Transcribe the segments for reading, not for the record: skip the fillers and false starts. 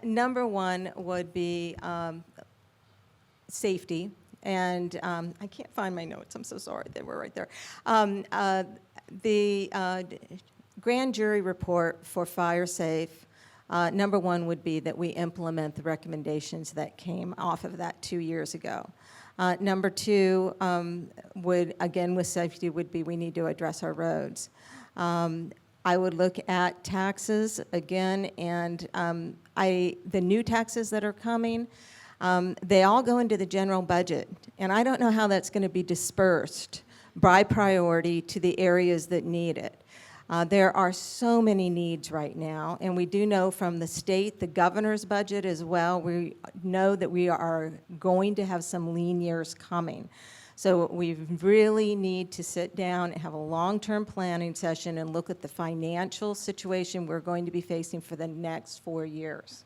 Number one would be safety. And I can't find my notes. I'm so sorry. They were right there. The grand jury report for fire safe, number one would be that we implement the recommendations that came off of that 2 years ago. Number two would, again with safety, would be we need to address our roads. I would look at taxes again, and the new taxes that are coming, they all go into the general budget, and I don't know how that's going to be dispersed by priority to the areas that need it. There are so many needs right now, and we do know from the state, the governor's budget as well, we know that we are going to have some lean years coming. So we really need to sit down and have a long-term planning session and look at the financial situation we're going to be facing for the next 4 years.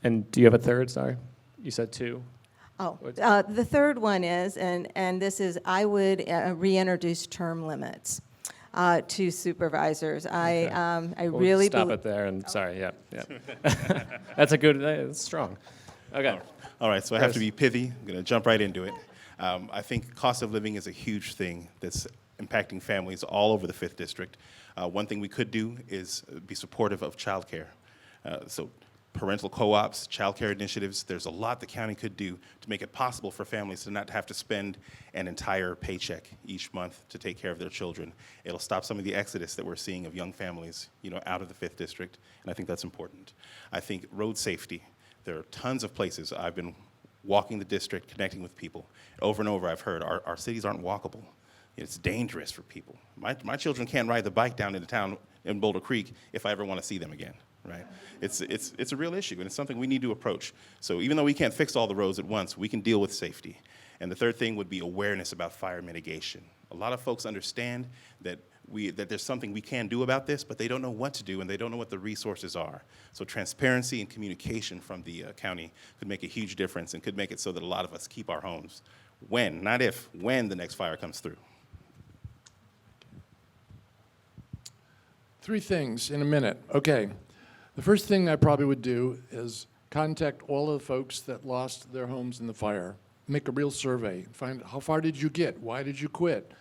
And do you have a third? Sorry, you said two. Oh, the third one is, and this is, I would reintroduce term limits to supervisors. Okay. I We'll really stop it there. And sorry, yeah. That's a good. It's strong. Okay. All right, so I have to be pithy. I'm going to jump right into it. I think cost of living is a huge thing that's impacting families all over the 5th District. One thing we could do is be supportive of childcare. So parental co-ops, childcare initiatives, there's a lot the county could do to make it possible for families to not have to spend an entire paycheck each month to take care of their children. It'll stop some of the exodus that we're seeing of young families, out of the 5th District, and I think that's important. I think road safety, there are tons of places I've been walking the district, connecting with people. Over and over I've heard our cities aren't walkable. It's dangerous for people. My children can't ride the bike down into town in Boulder Creek if I ever want to see them again, right? It's a real issue, and it's something we need to approach. So even though we can't fix all the roads at once, we can deal with safety. And the third thing would be awareness about fire mitigation. A lot of folks understand that there's something we can do about this, but they don't know what to do, and they don't know what the resources are. So transparency and communication from the county could make a huge difference and could make it so that a lot of us keep our homes when, not if, when the next fire comes through. 3 things in a minute. Okay. The first thing I probably would do is contact all of the folks that lost their homes in the fire, make a real survey, find how far did you get, why did you quit,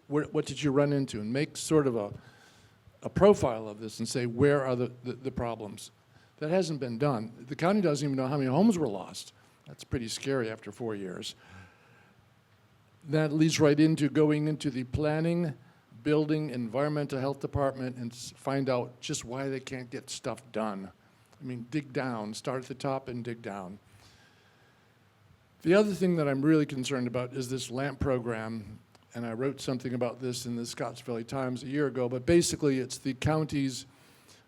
what did you run into, and make sort of a profile of this and say, where are the problems? That hasn't been done. The county doesn't even know how many homes were lost. That's pretty scary after 4 years. That leads right into going into the planning, building, environmental health department and find out just why they can't get stuff done. I mean, dig down, start at the top and dig down. The other thing that I'm really concerned about is this LAMP program, and I wrote something about this in the Scotts Valley Times a year ago, but basically it's the county's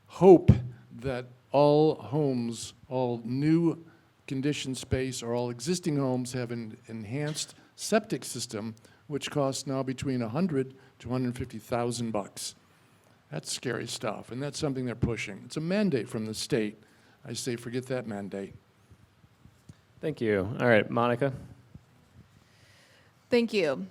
hope that all homes, all new conditioned space or all existing homes have an enhanced septic system, which costs now between $100,000 to $150,000. That's scary stuff, and that's something they're pushing. It's a mandate from the state. I say forget that mandate. Thank you. All right, Monica. Thank you.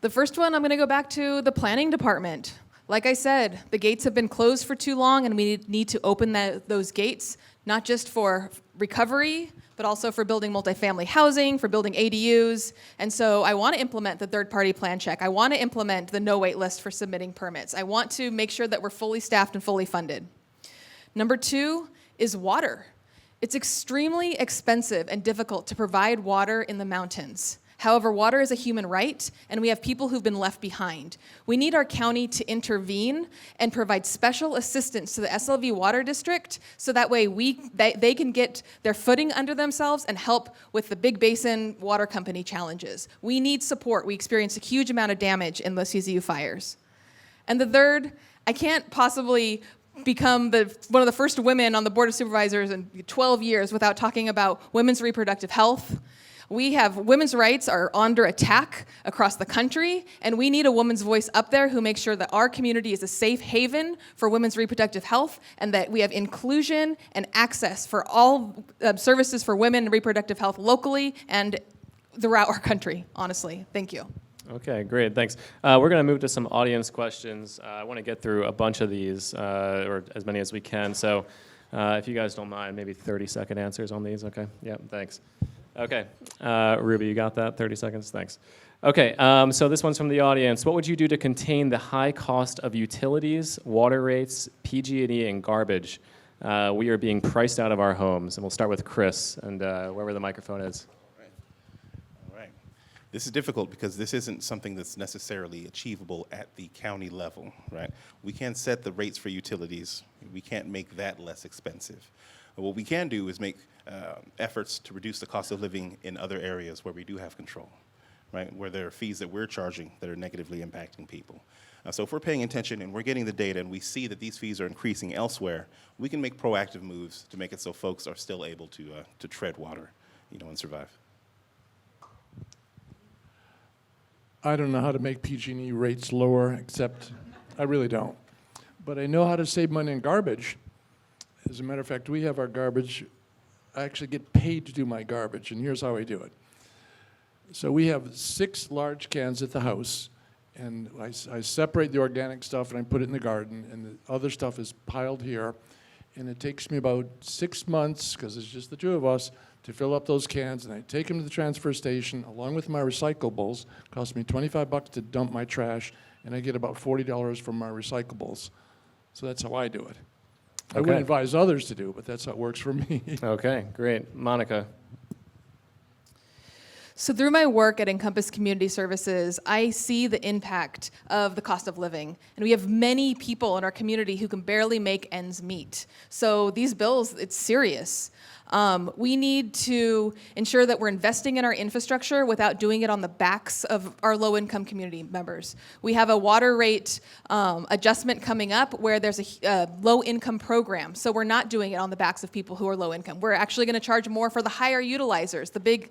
The first one, I'm going to go back to the planning department. Like I said, the gates have been closed for too long, and we need to open those gates, not just for recovery, but also for building multifamily housing, for building ADUs. And so I want to implement the third-party plan check. I want to implement the no wait list for submitting permits. I want to make sure that we're fully staffed and fully funded. Number 2 is water. It's extremely expensive and difficult to provide water in the mountains. However, water is a human right, and we have people who've been left behind. We need our county to intervene and provide special assistance to the SLV Water District so that way they can get their footing under themselves and help with the Big Basin Water Company challenges. We need support. We experienced a huge amount of damage in the CZU fires. And the third, I can't possibly become one of the first women on the Board of Supervisors in 12 years without talking about women's reproductive health. Women's rights are under attack across the country, and we need a woman's voice up there who makes sure that our community is a safe haven for women's reproductive health and that we have inclusion and access for all services for women and reproductive health locally and throughout our country, honestly. Thank you. Okay, great, thanks. We're going to move to some audience questions. I want to get through a bunch of these, or as many as we can. So If you guys don't mind, maybe 30-second answers on these, okay? Yep, thanks. Okay, Ruby, you got that? 30 seconds, thanks. Okay, so this one's from the audience. What would you do to contain the high cost of utilities, water rates, PG&E, and garbage? We are being priced out of our homes. And we'll start with Chris, and wherever the microphone is. All right. This is difficult because this isn't something that's necessarily achievable at the county level, right? We can't set the rates for utilities. We can't make that less expensive. But what we can do is make efforts to reduce the cost of living in other areas where we do have control, right? Where there are fees that we're charging that are negatively impacting people. So if we're paying attention and we're getting the data and we see that these fees are increasing elsewhere, we can make proactive moves to make it so folks are still able to tread water, and survive. I don't know how to make PG&E rates lower, except I really don't. But I know how to save money on garbage. As a matter of fact, we have our garbage. I actually get paid to do my garbage, and here's how I do it. So we have 6 large cans at the house, and I separate the organic stuff and I put it in the garden, and the other stuff is piled here. And it takes me about 6 months, because it's just the 2 of us, to fill up those cans, and I take them to the transfer station along with my recyclables. It costs me $25 to dump my trash, and I get about $40 from my recyclables. So that's how I do it. I wouldn't advise others to do it, but that's how it works for me. Okay, great. Monica. So through my work at Encompass Community Services, I see the impact of the cost of living. And we have many people in our community who can barely make ends meet. So these bills, it's serious. We need to ensure that we're investing in our infrastructure without doing it on the backs of our low-income community members. We have a water rate adjustment coming up where there's a low-income program. So we're not doing it on the backs of people who are low-income. We're actually going to charge more for the higher utilizers, the big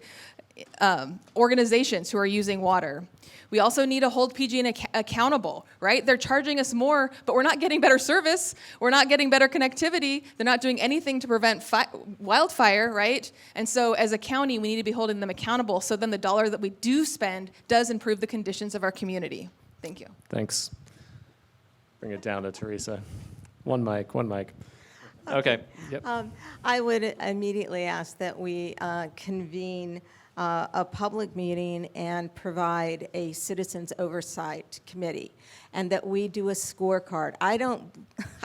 organizations who are using water. We also need to hold PG&E accountable, right? They're charging us more, but we're not getting better service. We're not getting better connectivity. They're not doing anything to prevent wildfire, right? And so as a county, we need to be holding them accountable so then the dollar that we do spend does improve the conditions of our community. Thank you. Thanks. Bring it down to Teresa. One mic. Okay. Yep. I would immediately ask that we convene a public meeting and provide a citizens oversight committee, and that we do a scorecard. I don't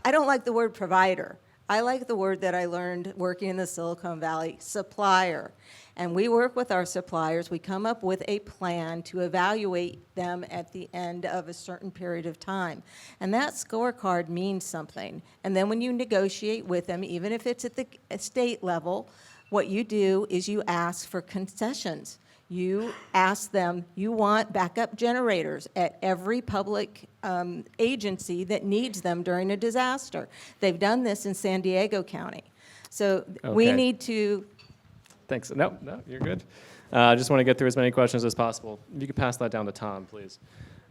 like the word provider. I like the word that I learned working in the Silicon Valley, supplier. And we work with our suppliers. We come up with a plan to evaluate them at the end of a certain period of time. And that scorecard means something. And then when you negotiate with them, even if it's at the state level, what you do is you ask for concessions. You ask them, you want backup generators at every public agency that needs them during a disaster. They've done this in San Diego County. So we Okay. need to. Thanks. No, you're good. I just want to get through as many questions as possible. You can pass that down to Tom, please.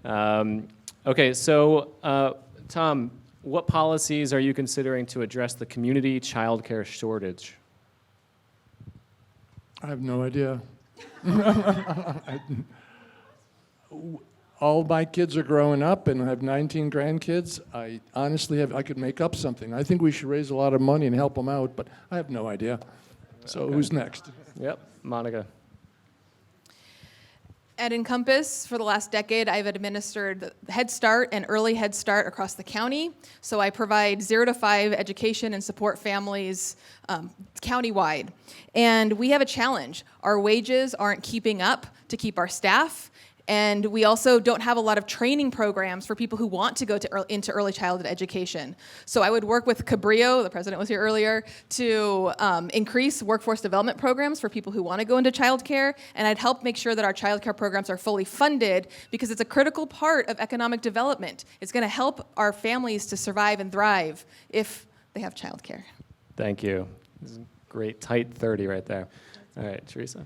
Okay, so Tom, what policies are you considering to address the community childcare shortage? I have no idea. All my kids are growing up, and I have 19 grandkids. I honestly I could make up something. I think we should raise a lot of money and help them out, but I have no idea. So Okay. who's next? Yep, Monica. At Encompass, for the last decade, I've administered Head Start and Early Head Start across the county. So I provide 0 to 5 education and support families countywide. And we have a challenge. Our wages aren't keeping up to keep our staff. And we also don't have a lot of training programs for people who want to go into early childhood education. So I would work with Cabrillo, the president was here earlier, to increase workforce development programs for people who want to go into childcare. And I'd help make sure that our childcare programs are fully funded because it's a critical part of economic development. It's going to help our families to survive and thrive if they have childcare. Thank you. This is great, tight 30 right there. All right, Teresa.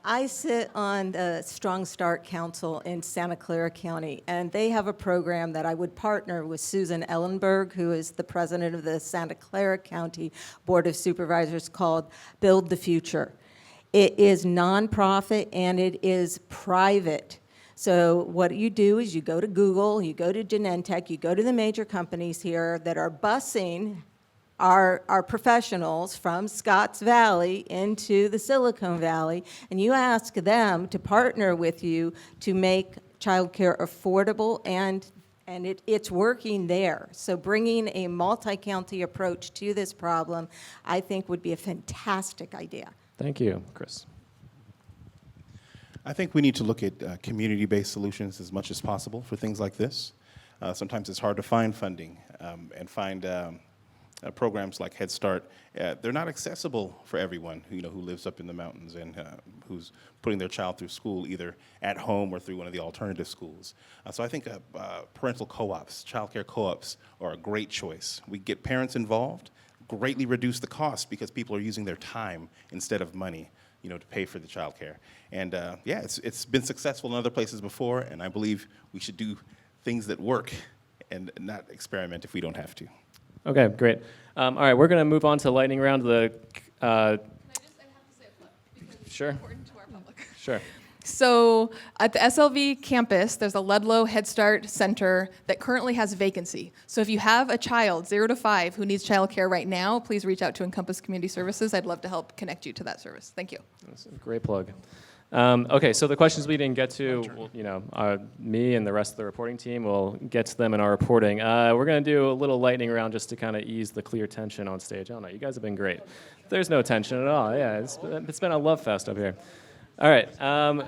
I sit on the Strong Start Council in Santa Clara County, and they have a program that I would partner with Susan Ellenberg, who is the president of the Santa Clara County Board of Supervisors, called Build the Future. It is nonprofit and it is private. So what you do is you go to Google, you go to Genentech, you go to the major companies here that are busing our professionals from Scotts Valley into the Silicon Valley, and you ask them to partner with you to make childcare affordable, and it's working there. So bringing a multi-county approach to this problem, I think, would be a fantastic idea. Thank you, Chris. I think we need to look at community-based solutions as much as possible for things like this. Sometimes it's hard to find funding and find programs like Head Start. They're not accessible for everyone who lives up in the mountains and who's putting their child through school either at home or through one of the alternative schools. So I think parental co-ops, childcare co-ops are a great choice. We get parents involved, greatly reduce the cost because people are using their time instead of money, to pay for the childcare. And yeah, it's been successful in other places before, and I believe we should do things that work and not experiment if we don't have to. Okay, great. All right, we're going to move on to lightning round. I have to say a flip because it's Sure. important to our public. Sure. So at the SLV campus, there's a Ludlow Head Start Center that currently has vacancy. So if you have a child, 0 to 5, who needs childcare right now, please reach out to Encompass Community Services. I'd love to help connect you to that service. Thank you. That's a great plug. Okay, so the questions we didn't get to, me and the rest of the reporting team will get to them in our reporting. We're going to do a little lightning round just to kind of ease the clear tension on stage. I don't know, you guys have been great. There's no tension at all. Yeah, it's been a love fest up here. All right.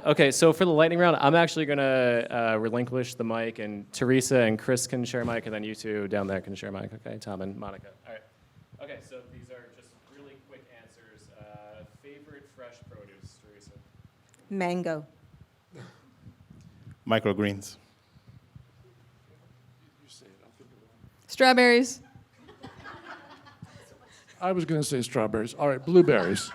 Okay, so for the lightning round, I'm actually going to relinquish the mic, and Teresa and Chris can share mic, and then you two down there can share mic. Okay, Tom and Monica. All right. Okay, so these are just really quick answers. Favorite fresh produce, Teresa? Mango. Microgreens. Strawberries. I was going to say strawberries. All right, blueberries.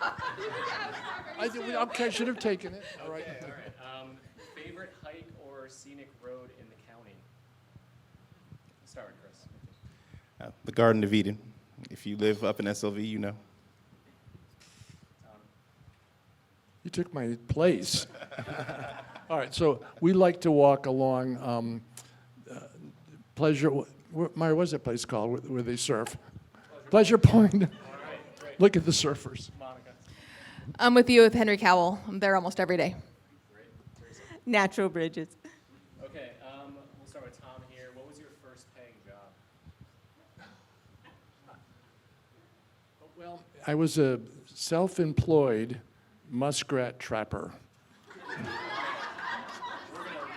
I should have taken it. All right. Okay, all right. Favorite hike or scenic road in the county? Start with Chris. The Garden of Eden. If you live up in SLV, you know. You took my place. All right, so we like to walk along Pleasure. Myra, what's that place called where they surf? Pleasure Point. All right, great. Look at the surfers. Monica. I'm with you with Henry Cowell. I'm there almost every day. Great. Teresa. Natural bridges. Okay, we'll start with Tom here. What was your first paying job? Well, I was a self-employed muskrat trapper. We're going to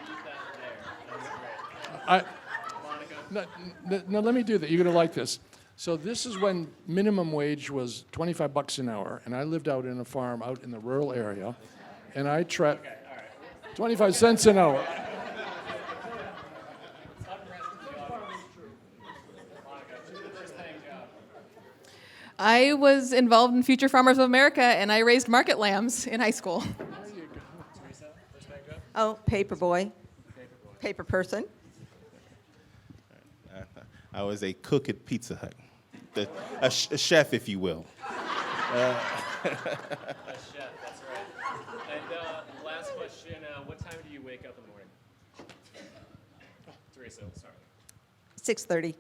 leave that there. That's great. Monica. No, let me do that. You're going to like this. So this is when minimum wage was $25 an hour, and I lived out in a farm out in the rural area, and I trapped 25 cents an hour. I was involved in Future Farmers of America, and I raised market lambs in high school. Teresa, first paying job? Oh, paper boy. Paper person. I was a cook at Pizza Hut, a chef, if you will. A chef, that's right. And last question, what time do you wake up in the morning? Teresa, sorry. 6:30.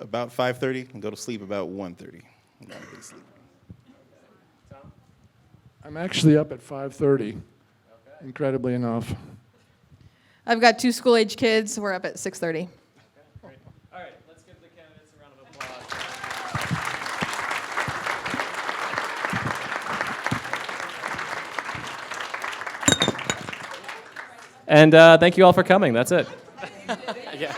About 5:30 and go to sleep about 1:30. Tom? I'm actually up at 5:30, incredibly enough. I've got 2 school-age kids. We're up at 6:30. Okay, great. All right, let's give the candidates a round of applause. And thank you all for coming. That's it. Yeah.